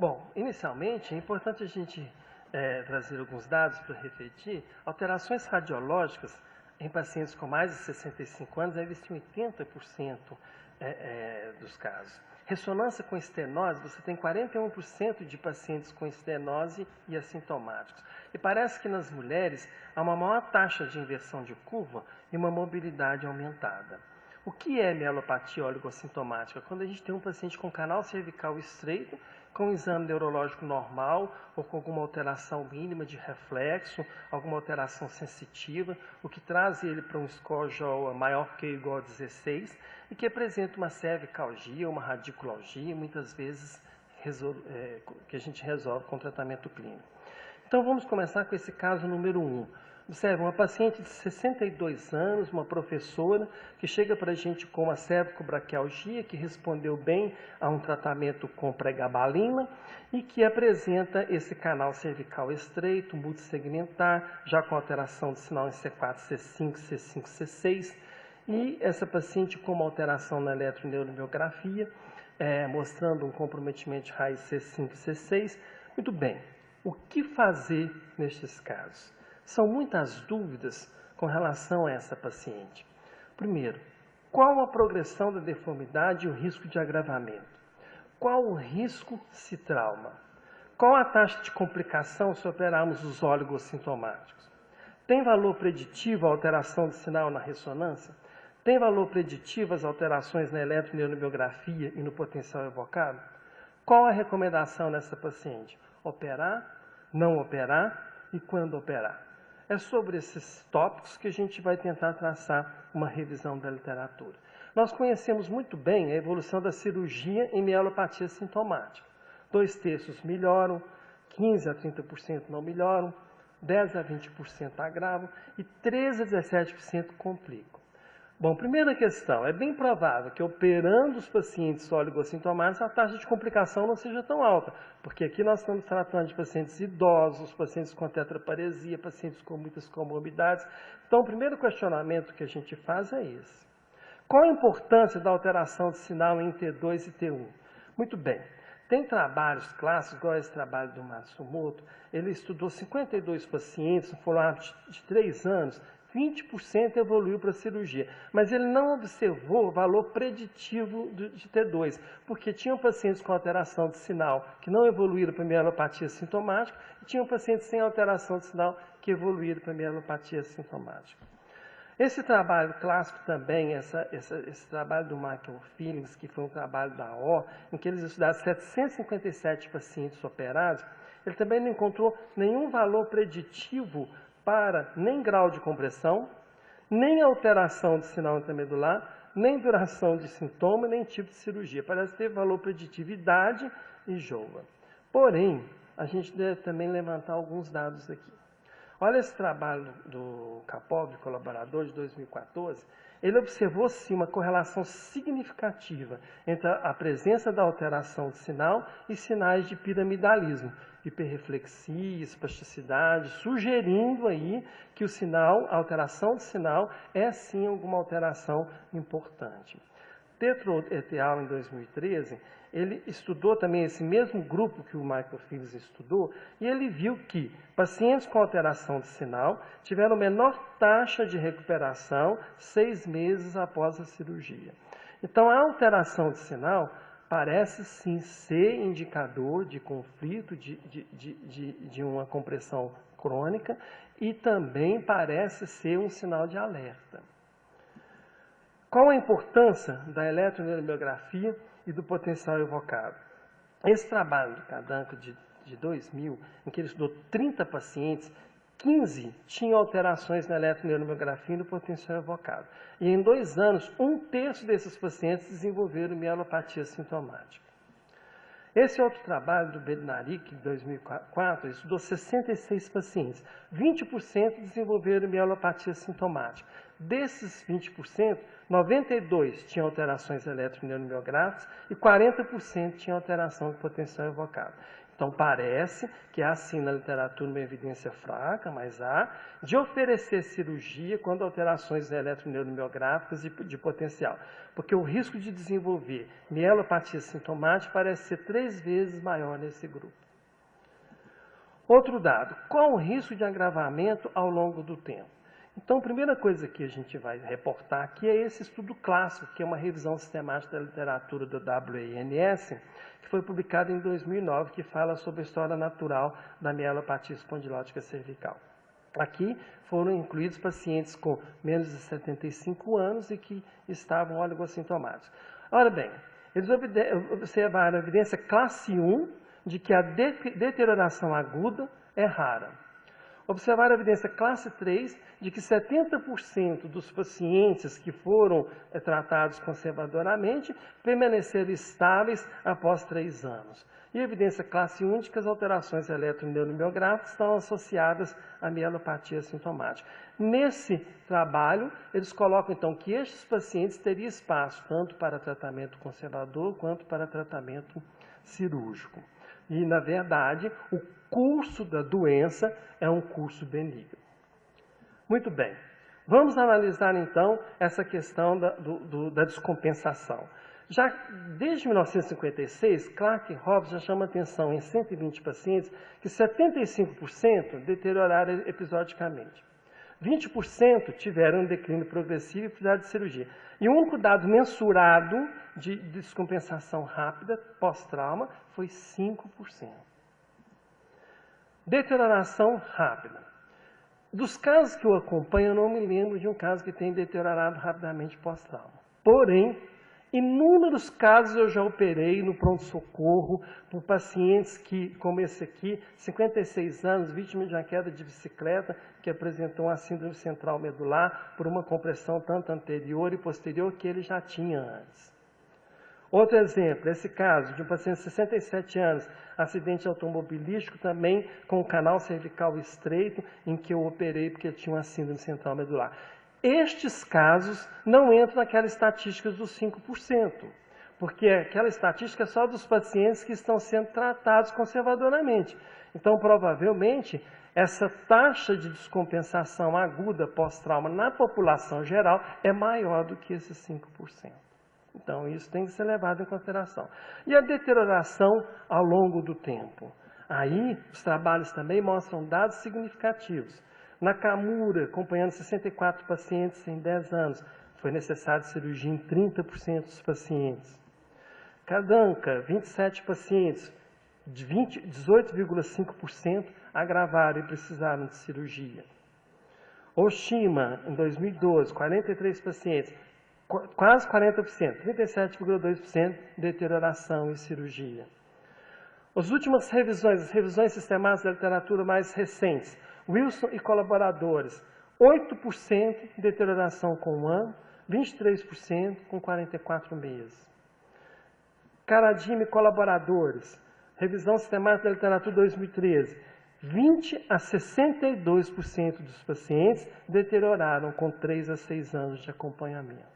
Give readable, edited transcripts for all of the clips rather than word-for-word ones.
Bom, inicialmente é importante a gente trazer alguns dados para refletir. Alterações radiológicas em pacientes com mais de 65 anos existem em 80% dos casos. Ressonância com estenose, você tem 41% de pacientes com estenose e assintomáticos. E parece que nas mulheres há uma maior taxa de inversão de curva e uma mobilidade aumentada. O que é mielopatia oligossintomática? Quando a gente tem um paciente com canal cervical estreito, com um exame neurológico normal ou com alguma alteração mínima de reflexo, alguma alteração sensitiva, o que traz ele para um score JOA maior que ou igual a 16 e que apresenta uma cervicalgia, uma radiculalgia, muitas vezes que a gente resolve com tratamento clínico. Então vamos começar com esse caso número 1. Observe, uma paciente de 62 anos, uma professora, que chega para a gente com uma cervicobraquialgia, que respondeu bem a um tratamento com pregabalina e que apresenta esse canal cervical estreito, multissegmentar, já com alteração de sinal em C4, C5, C5, C6. E essa paciente com uma alteração na eletroneuromiografia, mostrando um comprometimento de raiz C5 e C6. Muito bem, o que fazer nestes casos? São muitas dúvidas com relação a essa paciente. Primeiro, qual a progressão da deformidade e o risco de agravamento? Qual o risco se trauma? Qual a taxa de complicação se operarmos os oligossintomáticos? Tem valor preditivo a alteração de sinal na ressonância? Tem valor preditivo as alterações na eletroneuromiografia e no potencial evocado? Qual a recomendação nessa paciente? Operar, não operar e quando operar? É sobre esses tópicos que a gente vai tentar traçar uma revisão da literatura. Nós conhecemos muito bem a evolução da cirurgia em mielopatia sintomática. 2/3 melhoram, 15 a 30% não melhoram, 10 a 20% agravam e 13 a 17% complicam. Bom, primeira questão, é bem provável que operando os pacientes oligossintomáticos a taxa de complicação não seja tão alta, porque aqui nós estamos tratando de pacientes idosos, pacientes com tetraparesia, pacientes com muitas comorbidades. Então, o primeiro questionamento que a gente faz é esse. Qual a importância da alteração de sinal em T2 e T1? Muito bem. Tem trabalhos clássicos, igual esse trabalho do Matsumoto, ele estudou 52 pacientes, no follow-up de 3 anos, 20% evoluiu para a cirurgia, mas ele não observou o valor preditivo de T2, porque tinham pacientes com alteração de sinal que não evoluíram para mielopatia sintomática e tinham pacientes sem alteração de sinal que evoluíram para mielopatia sintomática. Esse trabalho clássico também, esse trabalho do Michael Fillings, que foi um trabalho da O, em que eles estudaram 757 pacientes operados, ele também não encontrou nenhum valor preditivo para nem grau de compressão, nem alteração de sinal intramedular, nem duração de sintoma, nem tipo de cirurgia. Parece ter valor preditivo idade e JOA. Porém, a gente deve também levantar alguns dados aqui. Olha esse trabalho do Kapov, colaborador, de 2014. Ele observou, sim, uma correlação significativa entre a presença da alteração de sinal e sinais de piramidalismo, hiperreflexia, espasticidade, sugerindo aí que o sinal, a alteração de sinal, é sim alguma alteração importante. Tetro et al., em 2013, ele estudou também esse mesmo grupo que o Michael Fillings estudou, e ele viu que pacientes com alteração de sinal tiveram menor taxa de recuperação 6 meses após a cirurgia. Então, a alteração de sinal parece sim ser indicador de conflito, de uma compressão crônica, e também parece ser um sinal de alerta. Qual a importância da eletroneuromiografia e do potencial evocado? Esse trabalho do Cadanco de 2000, em que ele estudou 30 pacientes, 15 tinham alterações na eletroneuromiografia e no potencial evocado. E em 2 anos, 1/3 desses pacientes desenvolveram mielopatia sintomática. Esse outro trabalho do Bednarik, de 2004, ele estudou 66 pacientes. 20% desenvolveram mielopatia sintomática. Desses 20%, 92 tinham alterações eletroneuromiográficas e 40% tinham alteração do potencial evocado. Então, Então, parece que há sim na literatura uma evidência fraca, mas há, de oferecer cirurgia quando alterações eletroneuromiográficas de potencial. Porque o risco de desenvolver mielopatia sintomática parece ser 3 vezes maior nesse grupo. Outro dado, qual o risco de agravamento ao longo do tempo? Então, a primeira coisa que a gente vai reportar aqui é esse estudo clássico, que é uma revisão sistemática da literatura do WANS, que foi publicado em 2009, que fala sobre a história natural da mielopatia espondilótica cervical. Aqui foram incluídos pacientes com menos de 75 anos e que estavam oligossintomáticos. Ora bem, eles observaram a evidência classe 1 de que a deterioração aguda é rara. Observaram a evidência classe 3 de que 70% dos pacientes que foram tratados conservadoramente permaneceram estáveis após 3 anos. E a evidência classe 1 de que as alterações eletroneuromiográficas estão associadas à mielopatia sintomática. Nesse trabalho, eles colocam então que estes pacientes teriam espaço tanto para tratamento conservador quanto para tratamento cirúrgico. E, na verdade, o curso da doença é um curso benigno. Muito bem. Vamos analisar, então, essa questão da descompensação. Já desde 1956, Clark e Hobbs já chama atenção em 120 pacientes que 75% deterioraram episodicamente. 20% tiveram um declínio progressivo e precisaram de cirurgia. E o único dado mensurado de descompensação rápida pós-trauma foi 5%. Deterioração rápida. Dos casos que eu acompanho, eu não me lembro de um caso que tenha deteriorado rapidamente pós-trauma. Porém, inúmeros casos eu já operei no pronto-socorro por pacientes que, como esse aqui, 56 anos, vítima de uma queda de bicicleta, que apresentou uma síndrome central medular por uma compressão tanto anterior e posterior que ele já tinha antes. Outro exemplo, esse caso de um paciente de 67 anos, acidente automobilístico também com o canal cervical estreito, em que eu operei porque ele tinha uma síndrome central medular. Estes casos não entram naquela estatística dos 5%, porque aquela estatística é só dos pacientes que estão sendo tratados conservadoramente. Então, provavelmente, essa taxa de descompensação aguda pós-trauma na população geral é maior do que esses 5%. Então, isso tem que ser levado em consideração. E a deterioração ao longo do tempo? Aí, os trabalhos também mostram dados significativos. Na Camura, acompanhando 64 pacientes em 10 anos, foi necessário cirurgia em 30% dos pacientes. Cadanca, 27 pacientes, 18,5% agravaram e precisaram de cirurgia. Oshima, em 2012, 43 pacientes, quase 40%, 37,2% deterioração e cirurgia. As últimas revisões, as revisões sistemáticas da literatura mais recentes, Wilson e colaboradores, 8% deterioração com 1 ano, 23% com 44 meses. Caradime e colaboradores, revisão sistemática da literatura 2013, 20 a 62% dos pacientes deterioraram com 3 a 6 anos de acompanhamento.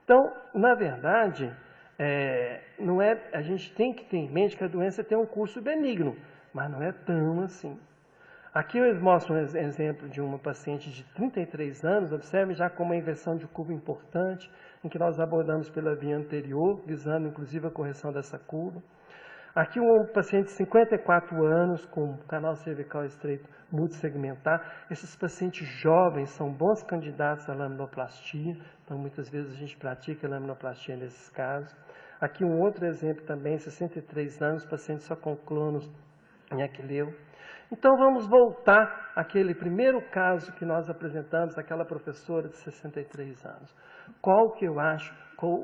Então, na verdade, a gente tem que ter em mente que a doença tem um curso benigno, mas não é tão assim. Aqui eles mostram um exemplo de uma paciente de 33 anos, observe já como uma inversão de curva importante, em que nós abordamos pela via anterior, visando inclusive a correção dessa curva. Aqui um paciente de 54 anos, com canal cervical estreito multissegmentar. Esses pacientes jovens são bons candidatos à laminoplastia, então muitas vezes a gente pratica a laminoplastia nesses casos. Aqui um outro exemplo também, 63 anos, paciente só com clonos em aquileu. Então vamos voltar àquele primeiro caso que nós apresentamos, aquela professora de 63 anos. Qual que eu acho,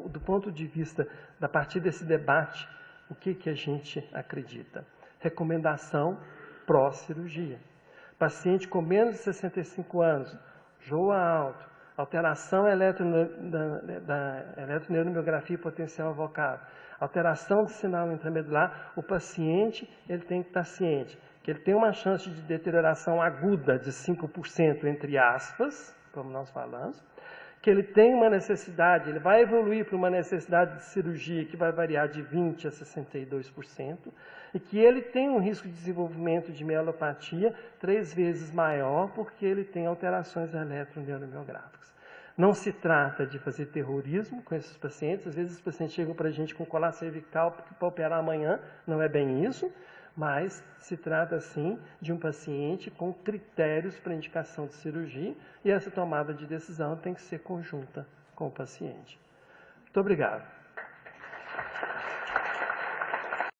do ponto de vista, da partir desse debate, o que a gente acredita? Recomendação pró-cirurgia. Paciente com menos de 65 anos, JOA alto, alteração da eletroneuromiografia potencial evocada, alteração do sinal intramedular, o paciente ele tem que estar ciente que ele tem uma chance de deterioração aguda de 5%, entre aspas, como nós falamos, que ele tem uma necessidade, ele vai evoluir para uma necessidade de cirurgia que vai variar de 20% a 62%, e que ele tem um risco de desenvolvimento de mielopatia 3 vezes maior, porque ele tem alterações eletroneuromiográficas. Não se trata de fazer terrorismo com esses pacientes, às vezes os pacientes chegam para a gente com colar cervical para operar amanhã, não é bem isso, mas se trata, sim, de um paciente com critérios para indicação de cirurgia e essa tomada de decisão tem que ser conjunta com o paciente. Muito obrigado.